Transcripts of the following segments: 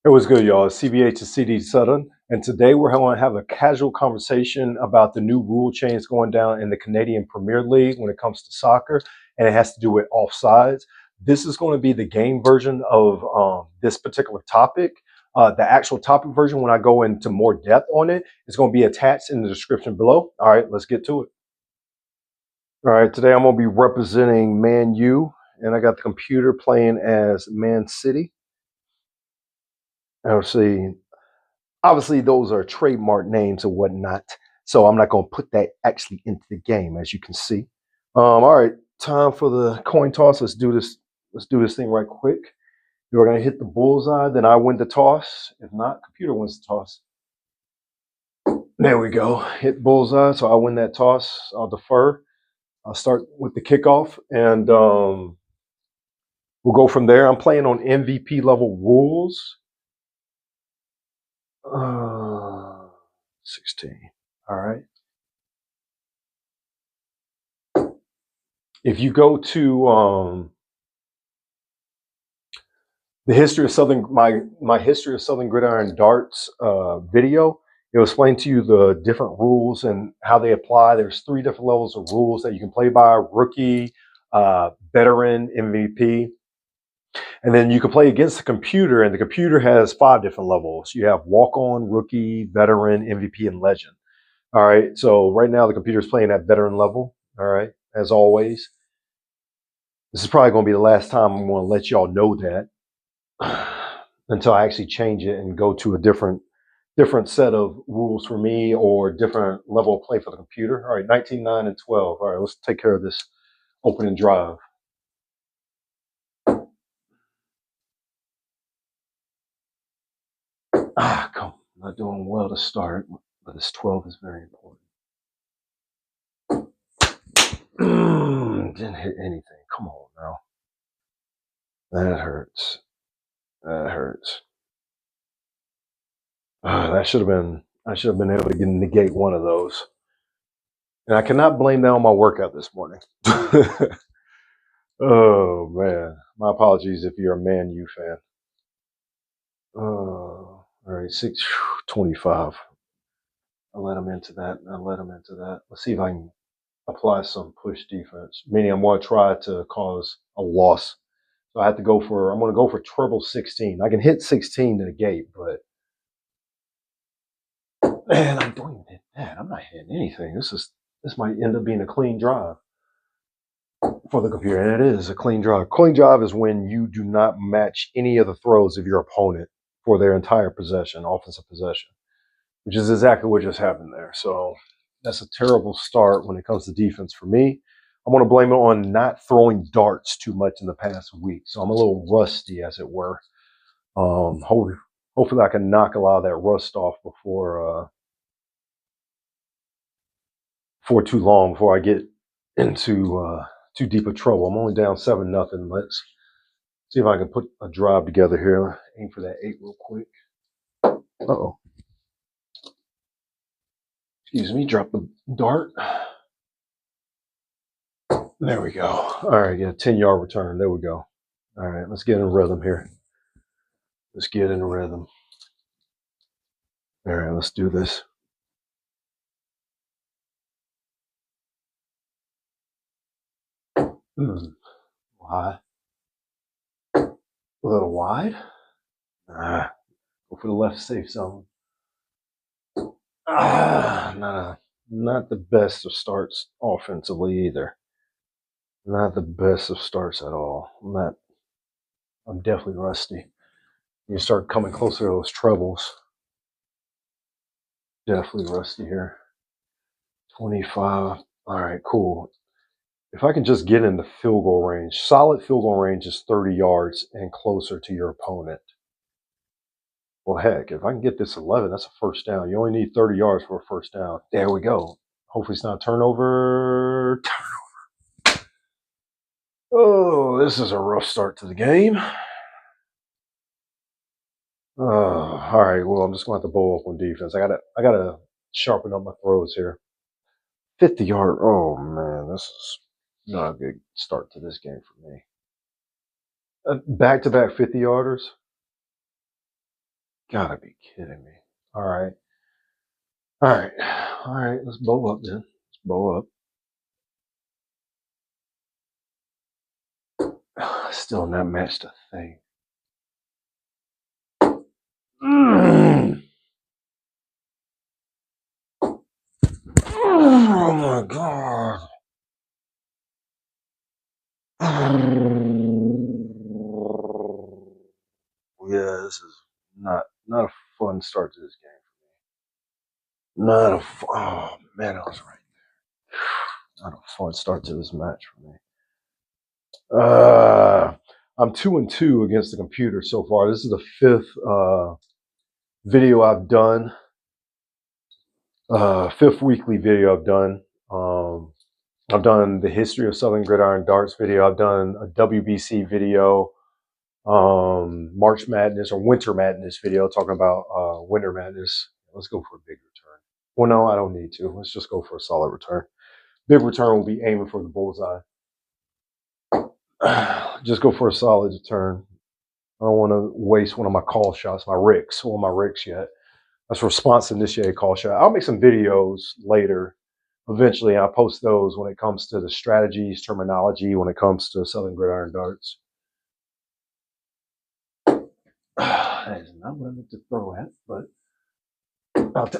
It was good, y'all. It's CBH to CD Suthun, and today we're going to have a casual conversation about the new rule change going down in the Canadian Premier League when it comes to soccer, and it has to do with offsides. This is going to be the game version of this particular topic. The actual topic version, when I go into more depth on it, is going to be attached in the description below. All right, let's get to it. All right, today I'm going to be representing Man U, and I got the computer playing as Man City. Obviously, those are trademark names and whatnot. So I'm not going to put that actually into the game, as you can see. All right, time for the coin toss. Let's do this. Let's do this thing right quick. You're going to hit the bullseye, then I win the toss. If not, computer wins the toss. There we go. Hit bullseye, so I win that toss. I'll defer. I'll start with the kickoff, and we'll go from there. I'm playing on MVP level rules. 16. All right. If you go to the history of Southern, my history of Southern Gridiron darts video, it'll explain to you the different rules and how they apply. There's 3 different levels of rules that you can play by: rookie, veteran, MVP. And then you can play against the computer, and the computer has 5 different levels. You have walk-on, rookie, veteran, MVP, and legend. All right, so right now the computer is playing at veteran level. All right, as always. This is probably going to be the last time I'm going to let y'all know that until I actually change it and go to a different set of rules for me or different level of play for the computer. All right, 19, 9, and 12. All right, let's take care of this opening drive. Come, I'm not doing well to start, but this 12 is very important. Didn't hit anything. Come on now. That hurts. That hurts. I should have been able to negate one of those. And I cannot blame that on my workout this morning. Oh man. My apologies if you're a Man U fan. All right, 625. I let him into that. Let's see if I can apply some push defense. Meaning I'm going to try to cause a loss. So I'm going to go for treble 16. I can hit 16 to the gate, but man, I don't even hit that. I'm not hitting anything. This might end up being a clean drive for the computer, and it is a clean drive. Clean drive is when you do not match any of the throws of your opponent for their entire possession, offensive possession, which is exactly what just happened there. So that's a terrible start when it comes to defense for me. I'm going to blame it on not throwing darts too much in the past week. So I'm a little rusty, as it were. Hopefully I can knock a lot of that rust off before too long, before I get into too deep of trouble. I'm only down 7-0. Let's see if I can put a drive together here. Aim for that 8 real quick. Uh-oh. Excuse me, drop the dart. There we go. All right, get a 10-yard return. There we go. All right, let's get in rhythm here. Let's get in rhythm. All right, let's do this. High. A little wide. Go for the left safe zone. Not the best of starts offensively either. Not the best of starts at all. I'm definitely rusty. You start coming closer to those trebles. Definitely rusty here. 25. All right, cool. If I can just get into field goal range, solid field goal range is 30 yards and closer to your opponent. Well, heck, if I can get this 11, that's a first down. You only need 30 yards for a first down. There we go. Hopefully it's not a turnover. Oh, this is a rough start to the game. All right, well, I'm just going to have to bow up on defense. I gotta sharpen up my throws here. 50-yard. Oh man, this is not a good start to this game for me. Back-to-back 50-yarders. Gotta be kidding me. All right. All right. All right. Let's bow up then. Let's bow up. Still not matched a thing. Oh my god. Yeah, this is not a fun start to this game. Not a oh man, I was right there. Not a fun start to this match for me. I'm 2-2 against the computer so far. This is the fifth video I've done. Fifth weekly video I've done. I've done the history of Southern Gridiron Darts video. I've done a WBC video, March Madness or Winter Madness video talking about Winter Madness. Let's go for a big return. Well, no, I don't need to. Let's just go for a solid return. Big return will be aiming for the bullseye. Just go for a solid return. I don't want to waste one of my call shots, my Ricks, one of my Ricks yet. That's response initiated call shot. I'll make some videos later. Eventually, I'll post those when it comes to the strategies, terminology, when it comes to Southern Gridiron Darts. That is not what I meant to throw at, but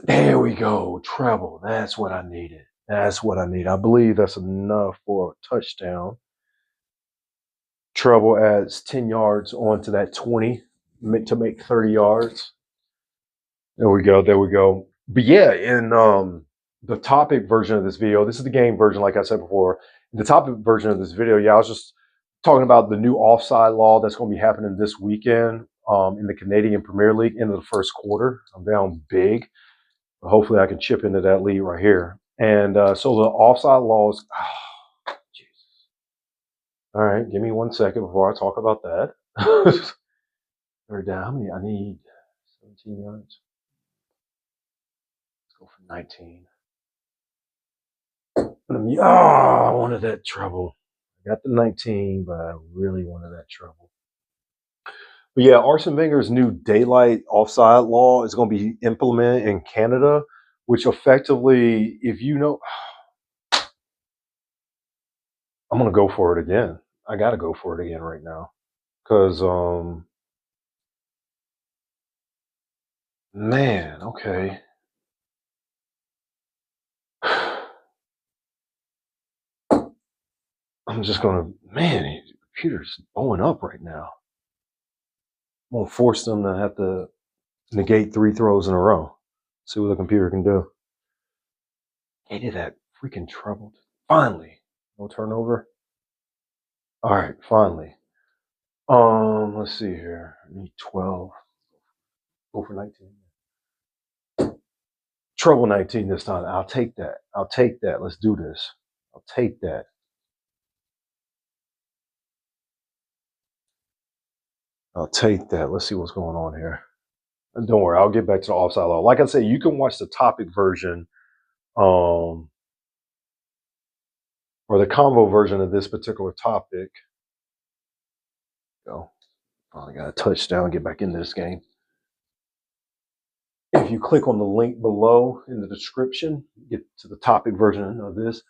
there we go. Treble. That's what I needed. That's what I need. I believe that's enough for a touchdown. Treble adds 10 yards onto that 20 meant to make 30 yards. There we go. There we go. But yeah, in the topic version of this video, this is the game version, like I said before. The topic version of this video, yeah, I was just talking about the new offside law that's going to be happening this weekend in the Canadian Premier League into the first quarter. I'm down big. Hopefully I can chip into that lead right here. And so the offside laws, oh, Jesus. All right, give me 1 second before I talk about that. They're down. How many? I need 17 yards. Let's go for 19. Oh, I wanted that treble. I got the 19, but I really wanted that treble. But yeah, Arsene Wenger's new daylight offside law is going to be implemented in Canada, which effectively, if you know, I'm going to go for it again. I got to go for it again right now. Because, man, okay. I'm just going to, man, the computer's blowing up right now. I'm going to force them to have to negate 3 throws in a row. See what the computer can do. Hated that freaking treble. Finally. No turnover. All right, finally. Let's see here. I need 12. Go for 19. Treble 19 this time. I'll take that. I'll take that. Let's do this. I'll take that. I'll take that. Let's see what's going on here. And don't worry, I'll get back to the offside law. Like I said, you can watch the topic version, or the Convo version of this particular topic. Go. Finally got a touchdown. Get back into this game. If you click on the link below in the description, get to the topic version of this,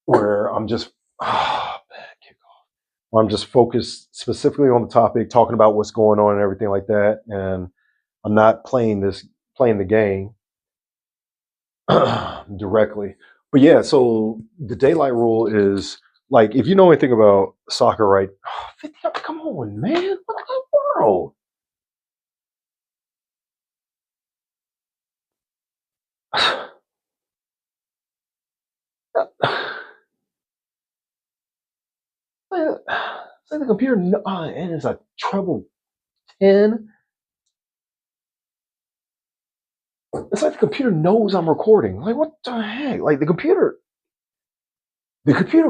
where I'm just bad kickoff. I'm just focused specifically on the topic, talking about what's going on and everything like that, and I'm not playing the game directly. But yeah, so the daylight rule is like, if you know anything about soccer, right? 50, come on, man, what in the world? Say the computer, and it's a treble 10. It's like the computer knows I'm recording. Like, what the heck? Like, the computer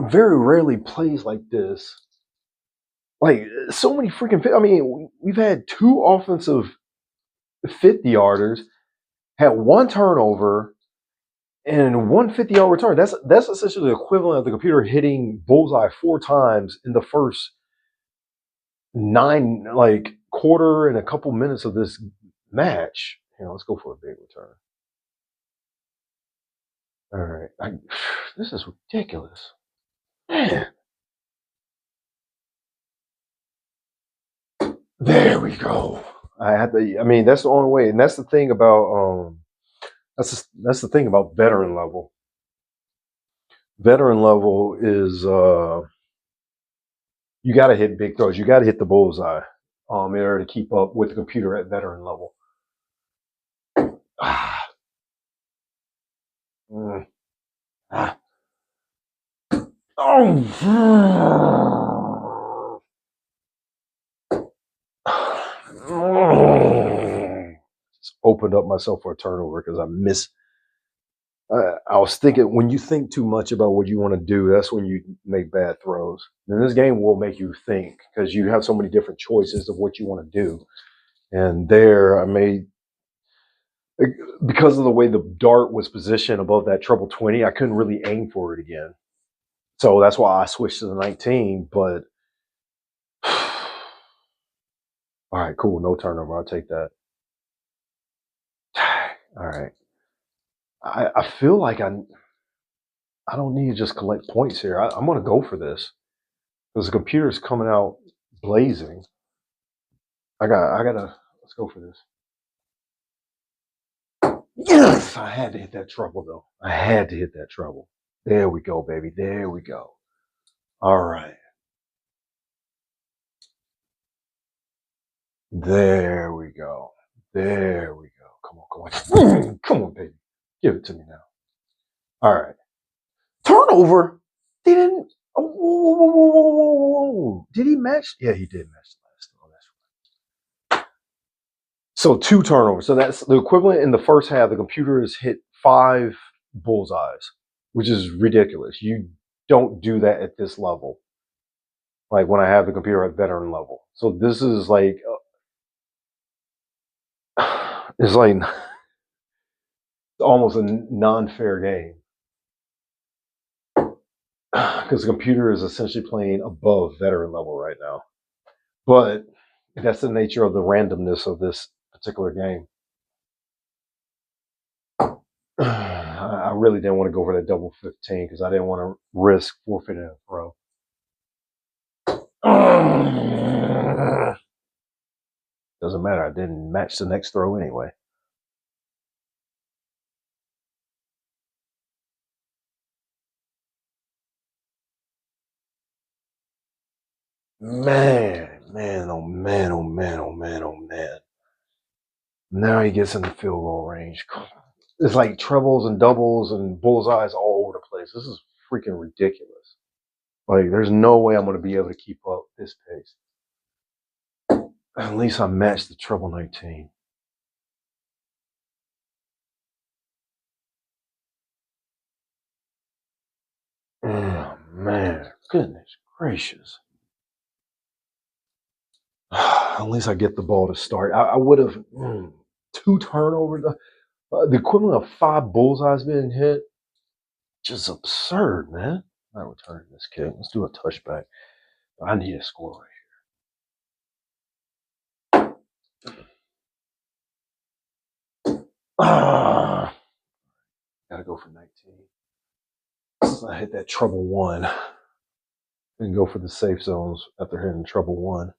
very rarely plays like this. Like, so many freaking, I mean, we've had 2 offensive 50-yarders, had 1 turnover, and 1 50-yard return. That's essentially the equivalent of the computer hitting bullseye 4 times in the first 9, like, quarter and a couple minutes of this match. Let's go for a big return. All right. This is ridiculous. Man. There we go. I mean, that's the only way. And that's the thing about that's the thing about veteran level. Veteran level is you gotta hit big throws. You gotta hit the bullseye in order to keep up with the computer at veteran level. Ah. Mm. Ah. Oh. Just opened up myself for a turnover because I miss. I was thinking when you think too much about what you want to do, that's when you make bad throws. And this game will make you think because you have so many different choices of what you want to do. And there, I made because of the way the dart was positioned above that treble 20, I couldn't really aim for it again. So that's why I switched to the 19. But all right, cool, no turnover. I'll take that. All right. I feel like I don't need to just collect points here. I'm going to go for this because the computer's coming out blazing. I gotta. Let's go for this. Yes, I had to hit that treble though. I had to hit that treble. There we go, baby. There we go. All right. There we go. There we go. Come on, come on. Come on, baby. Give it to me now. All right. Turnover. They didn't. Oh, whoa, whoa, whoa, whoa, whoa, whoa. Did he match? Yeah, he did match the last one. That's right. So 2 turnovers. So that's the equivalent in the first half. The computer has hit 5 bullseyes, which is ridiculous. You don't do that at this level. Like when I have the computer at veteran level. So this is like, it's like almost a non-fair game. Because the computer is essentially playing above veteran level right now. But that's the nature of the randomness of this particular game. I really didn't want to go for that double 15 because I didn't want to risk forfeiting a throw. Doesn't matter. I didn't match the next throw anyway. Man, oh man, oh man, oh man, oh man. Now he gets in the field goal range. It's like trebles and doubles and bullseyes all over the place. This is freaking ridiculous. Like, there's no way I'm going to be able to keep up this pace. At least I matched the treble 19. Oh, man. Goodness gracious. At least I get the ball to start. I would have 2 turnovers. The equivalent of 5 bullseyes being hit. Just absurd, man. Not returning this kick. Let's do a touchback. I need a score right here. Gotta go for 19. Since I hit that treble 1. And go for the safe zones after hitting treble 1.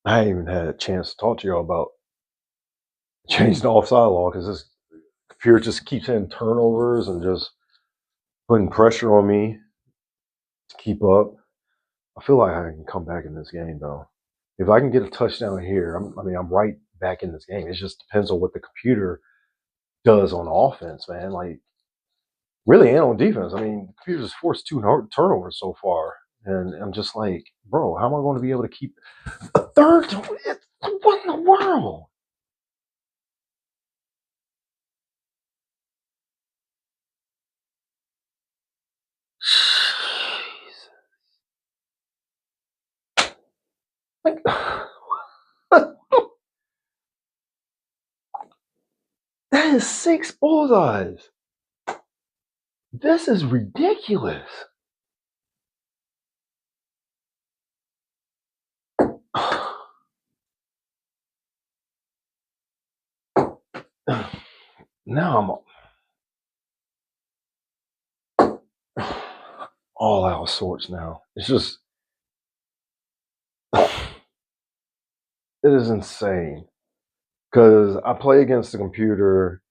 I ain't even had a chance to talk to y'all about changing the offside law because this computer just keeps hitting turnovers and just putting pressure on me to keep up. I feel like I can come back in this game though. If I can get a touchdown here, I'm right back in this game. It just depends on what the computer does on offense, man. Like, really, and on defense. I mean, the computer's forced 2 turnovers so far. And I'm just like, bro, how am I going to be able to keep a third? What in the world? Like, that is 6 bullseyes. This is ridiculous. now I'm all out of sorts now. It's just, it is insane because I play against the computer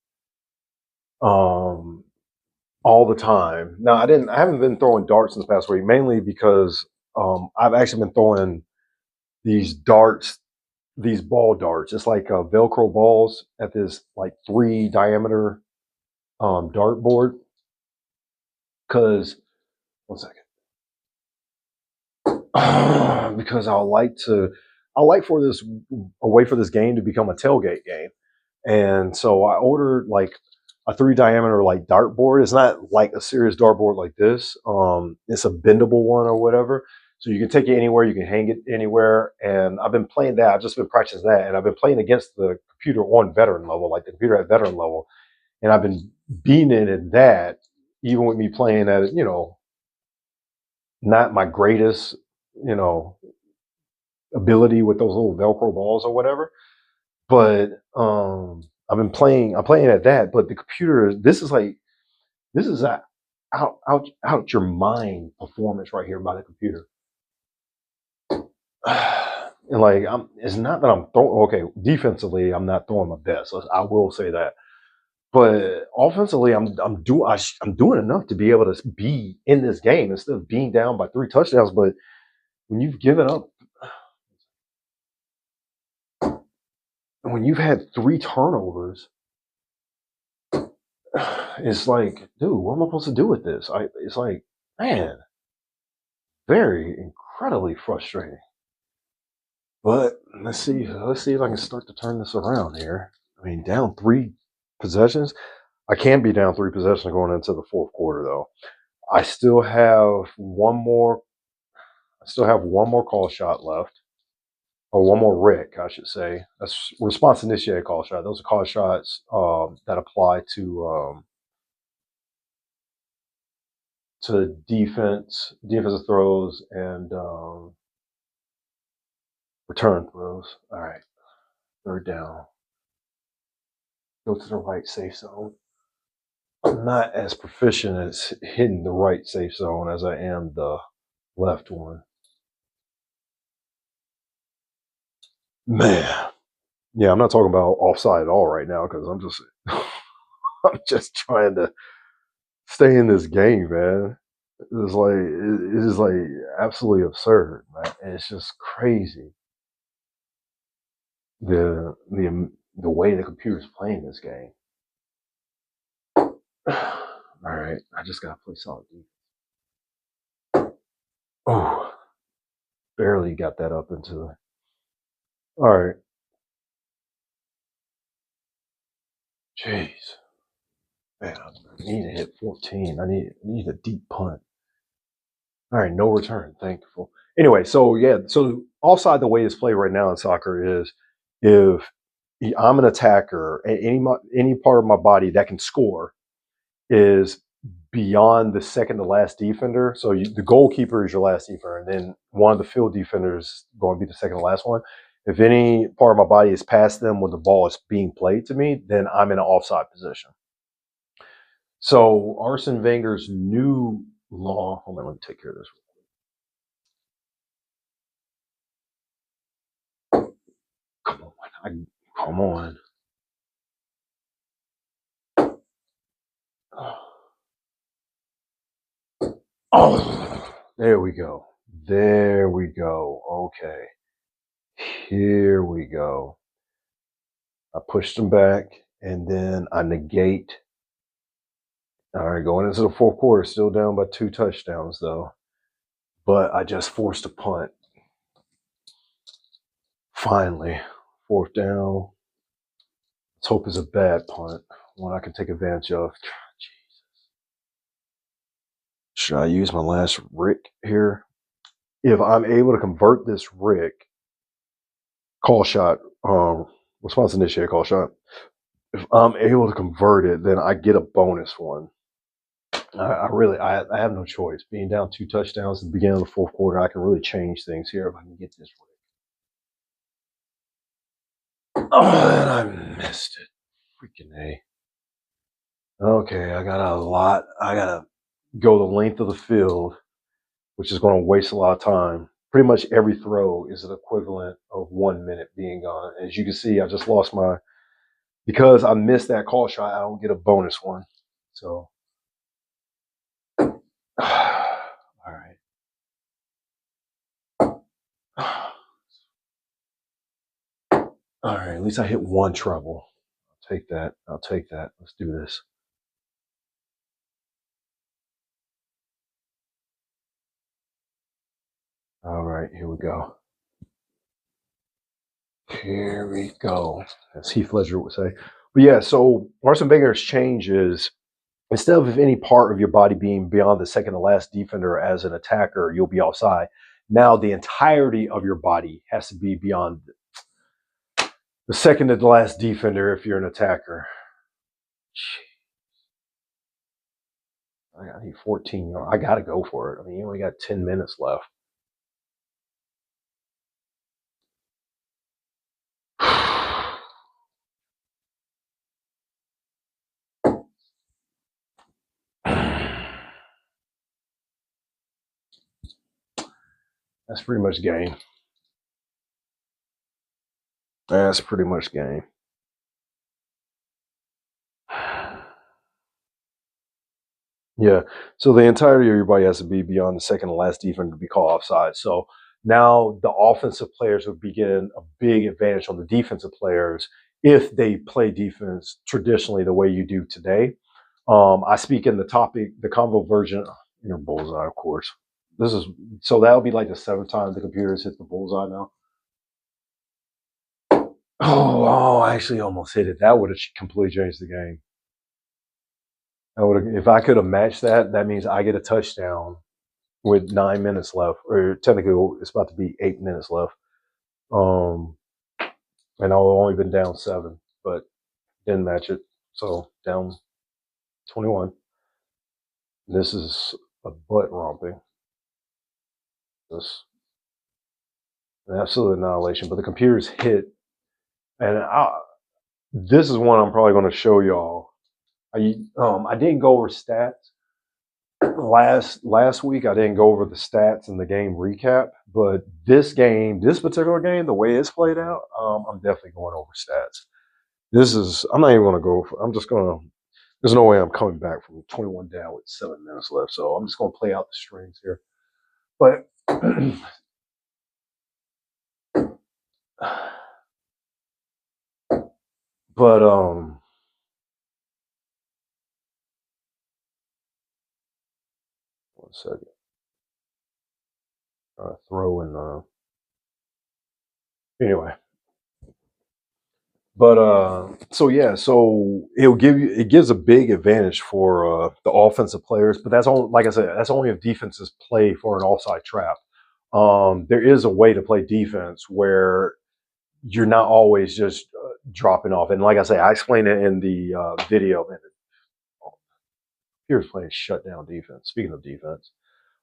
all the time. Now I haven't been throwing darts in the past week, mainly because I've actually been throwing these darts, these ball darts. It's like Velcro balls at this like 3 diameter dart board. Because one second. Because I like for this a way for this game to become a tailgate game. And so I ordered like a 3 diameter like dartboard. It's not like a serious dartboard like this. It's a bendable one or whatever. So you can take it anywhere, you can hang it anywhere. And I've been playing that. I've just been practicing that. And I've been playing against the computer on veteran level, like the computer at veteran level. And I've been beating it at that, even with me playing at, not my greatest, you know, ability with those little Velcro balls or whatever. But I'm playing at that, but the computer, this is a out your mind performance right here by the computer. And like it's not that I'm throwing okay, defensively I'm not throwing my best. I will say that. But offensively, I'm doing enough to be able to be in this game instead of being down by 3 touchdowns. But when you've given up, when you've had 3 turnovers, it's like, dude, what am I supposed to do with this? It's like, man, very incredibly frustrating. But let's see if I can start to turn this around here. I mean, down 3 possessions. I can't be down 3 possessions going into the 4th quarter though. I still have one more call shot left. Or one more Rick, I should say. That's response initiated call shot. Those are call shots that apply to defensive throws, and return throws. All right, 3rd down. Go to the right safe zone. I'm not as proficient as hitting the right safe zone as I am the left one. Man, yeah, I'm not talking about offside at all right now because I'm just trying to stay in this game, man. It is like absolutely absurd, man. And it's just crazy the way the computer's playing this game. All right, I just gotta play solid defense. Oh, barely got that up into. All right, jeez, man, I need to hit 14. I need a deep punt. All right, no return. Thankful. Anyway, so yeah, so offside the way it's played right now in soccer is if I'm an attacker, any part of my body that can score is beyond the second to last defender. So the goalkeeper is your last defender, and then one of the field defenders is going to be the second to last one. If any part of my body is past them when the ball is being played to me, then I'm in an offside position. So Arsene Wenger's new law. Hold on, let me take care of this. Come on. Oh, there we go. There we go. Okay. Here we go. I pushed them back, and then I negate. All right, going into the 4th quarter, still down by 2 touchdowns, though. But I just forced a punt. Finally, 4th down. Let's hope it's a bad punt, one I can take advantage of. Jesus. Should I use my last Rick here? If I'm able to convert this Rick call shot, response initiated call shot, if I'm able to convert it, then I get a bonus one. I have no choice. Being down 2 touchdowns at the beginning of the 4th quarter, I can really change things here if I can get this right. Oh, and I missed it. Freaking A. Okay, I got a lot. I gotta go the length of the field, which is going to waste a lot of time. Pretty much every throw is an equivalent of 1 minute being gone. As you can see, I just lost my, because I missed that call shot, I don't get a bonus one. So, all right. All right, at least I hit one treble. I'll take that. I'll take that. Let's do this. All right, here we go. Here we go, as Heath Ledger would say. But yeah, so Arsene Wenger's change is, instead of any part of your body being beyond the second to last defender as an attacker, you'll be offside. Now the entirety of your body has to be beyond the second to last defender if you're an attacker. I need 14. I got to go for it. I mean, you only got 10 minutes left. That's pretty much game. That's pretty much game. Yeah. So the entirety of your body has to be beyond the second to last defender to be called offside. So now the offensive players would be getting a big advantage on the defensive players if they play defense traditionally the way you do today. I speak in the topic, the Convo version, your bullseye, of course. This is so that'll be like the seventh time the computers hit the bullseye now. Oh, I actually almost hit it. That would have completely changed the game. I would have, if I could have matched that, that means I get a touchdown with 9 minutes left, or technically it's about to be 8 minutes left. And I've only been down 7, but didn't match it. So down 21. This is a butt romping. This an absolute annihilation. But the computers hit, and this is one I'm probably going to show y'all. I didn't go over stats last week. I didn't go over the stats in the game recap, but this particular game, the way it's played out, I'm definitely going over stats. I'm not even going to go for, I'm just going to, there's no way I'm coming back from 21 down with 7 minutes left. So I'm just going to play out the strings here. But, one second. Throw in, anyway. But so yeah, so it gives a big advantage for the offensive players, but that's only, like I said, that's only if defenses play for an offside trap. There is a way to play defense where you're not always just dropping off, and like I say, I explained it in the video. Here's playing shutdown defense. Speaking of defense,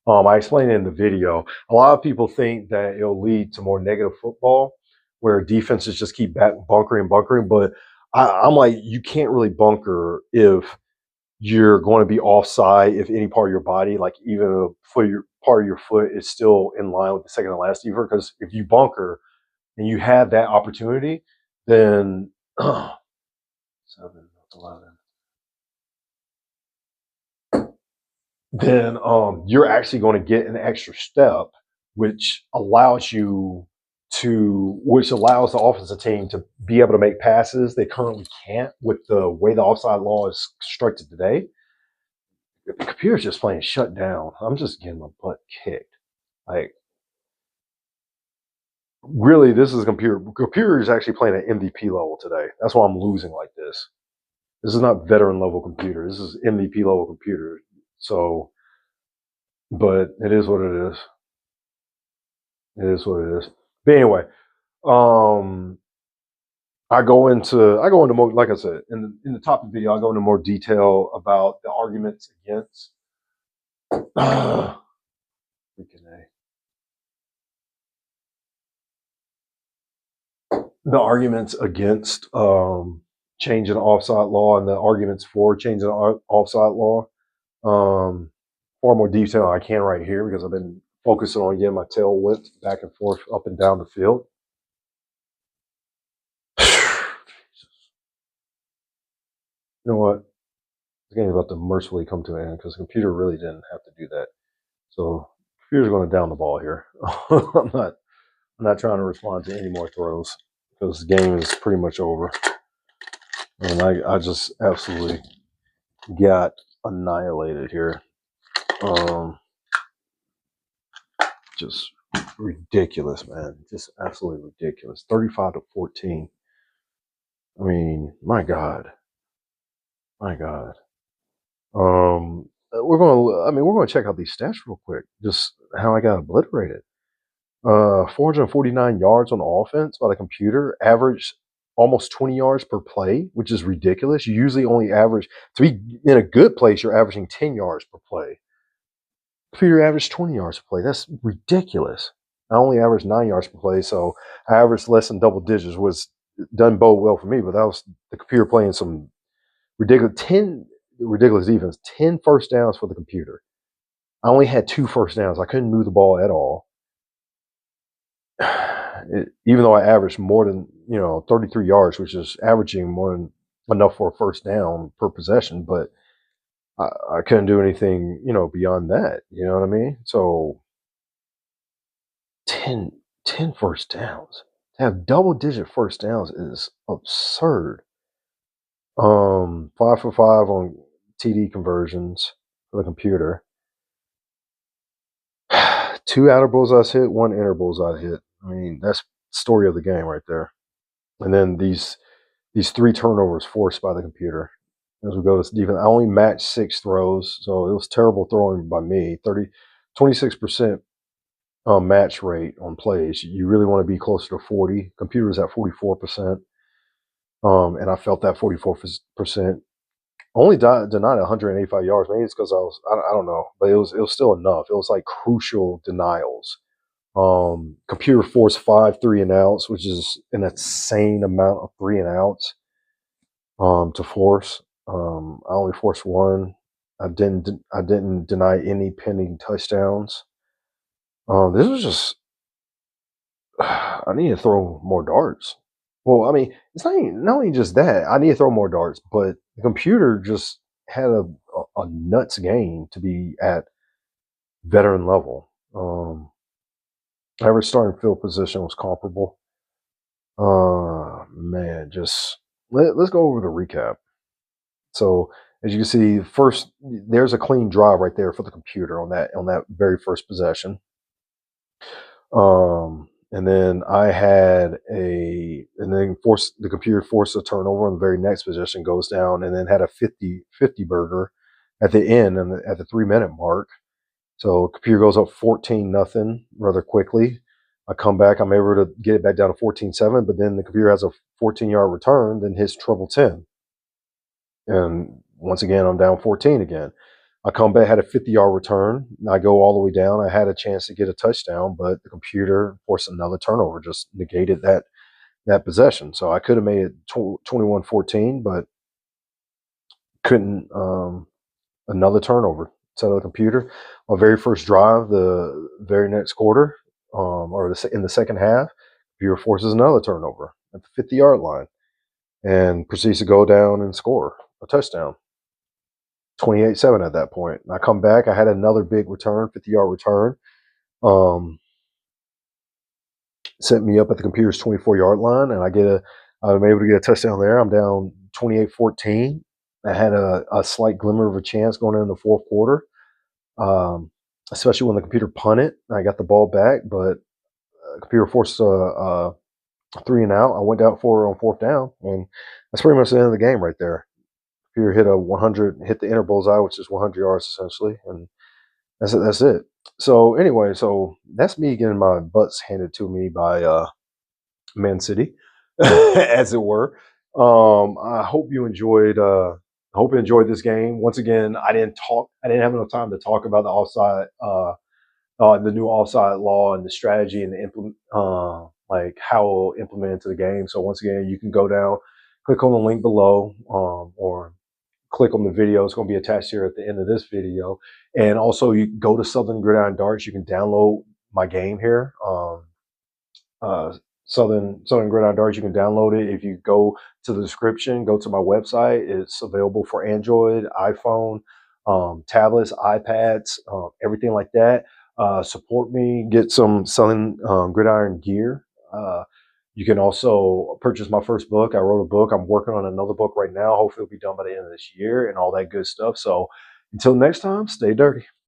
I explained it in the video. A lot of people think that it'll lead to more negative football, where defenses just keep bunkering, but I'm like, you can't really bunker if you're going to be offside. If any part of your body, like even part of your foot, is still in line with the second to last defender, because if you bunker and you have that opportunity, then 7, 11. Then you're actually going to get an extra step, which allows the offensive team to be able to make passes they currently can't with the way the offside law is constructed today. The computer's just playing shut down. I'm just getting my butt kicked. Like, really, this is a computer. Computer is actually playing at MVP level today. That's why I'm losing like this. This is not veteran level computer. This is MVP level computer. So, but it is what it is. It is what it is. But anyway, I go into more, like I said in the topic video. I go into more detail about the arguments against. Freaking A. The arguments against changing the offside law and the arguments for changing the offside law. Far more detail I can right here because I've been focusing on getting my tail whipped back and forth up and down the field. You know what? This game is about to mercifully come to an end because the computer really didn't have to do that. So the computer's going to down the ball here. I'm not trying to respond to any more throws because the game is pretty much over. And I just absolutely got annihilated here. Just ridiculous, man. Just absolutely ridiculous. 35-14. I mean, my God. My God. We're going to check out these stats real quick. Just how I got obliterated. 449 yards on offense by the computer, average almost 20 yards per play, which is ridiculous. You usually only average, to be in a good place, you're averaging 10 yards per play. Computer averaged 20 yards per play. That's ridiculous. I only averaged 9 yards per play, so I averaged less than double digits, was doesn't bode well for me, but that was the computer playing some ridiculous defense, 10 first downs for the computer. I only had 2 first downs. I couldn't move the ball at all. Even though I averaged more than 33 yards, which is averaging more than enough for a first down per possession, but I couldn't do anything beyond that. You know what I mean? So 10 first downs, to have double-digit first downs is absurd. 5 for 5 on TD conversions for the computer. 2 outer bullseyes hit, 1 inner bullseye hit. I mean, that's the story of the game right there. And then these 3 turnovers forced by the computer. As we go to defense, I only matched 6 throws, so it was terrible throwing by me. 26% match rate on plays. You really want to be closer to 40. Computer was at 44%. And I felt that 44% only denied 185 yards. Maybe it's because I don't know, but it was still enough. It was like crucial denials. Computer forced 5 3-and-outs, which is an insane amount of 3-and-outs to force. I only forced 1. I didn't deny any pending touchdowns. This was just I need to throw more darts. Well, I mean, it's not only just that. I need to throw more darts, but the computer just had a nuts game to be at veteran level. Average starting field position was comparable. Man, just let's go over the recap. So as you can see, first there's a clean drive right there for the computer on that very first possession. And then the computer forced a turnover on the very next possession, goes down, and then had a 50 burger at the end and at the 3-minute mark. So computer goes up 14-0 rather quickly. I come back, I'm able to get it back down to 14-7, but then the computer has a 14-yard return, then hits treble 10. And once again, I'm down 14 again. I come back, had a 50-yard return. I go all the way down. I had a chance to get a touchdown, but the computer forced another turnover, just negated that possession. So I could have made it 21-14, but couldn't. Another turnover. So the computer, my very first drive, the very next quarter, in the second half, computer forces another turnover at the 50-yard line and proceeds to go down and score a touchdown. 28-7 at that point. And I come back. I had another big return, 50-yard return. Set me up at the computer's 24-yard line, and I'm able to get a touchdown there. I'm down 28-14. I had a slight glimmer of a chance going into the fourth quarter, especially when the computer punted. I got the ball back, but the computer forced a 3-and-out. I went down for it on fourth down, and that's pretty much the end of the game right there. Computer hit the inner bullseye, which is 100 yards essentially, and that's it. So anyway, that's me getting my butts handed to me by Man City, as it were. I hope you enjoyed. This game. Once again, I didn't have enough time to talk about the offside, the new offside law and the strategy and the like how it'll implement into the game. So once again, you can go click on the link below, or click on the video. It's going to be attached here at the end of this video. And also, you go to Southern Gridiron Darts. You can download my game here. Uh, Southern Gridiron Darts. You can download it if you go to the description. Go to my website. It's available for Android, iPhone, tablets, iPads, everything like that. Support me. Get some Southern Gridiron gear. You can also purchase my first book. I wrote a book. I'm working on another book right now. Hopefully, it'll be done by the end of this year and all that good stuff. So, until next time, stay dirty.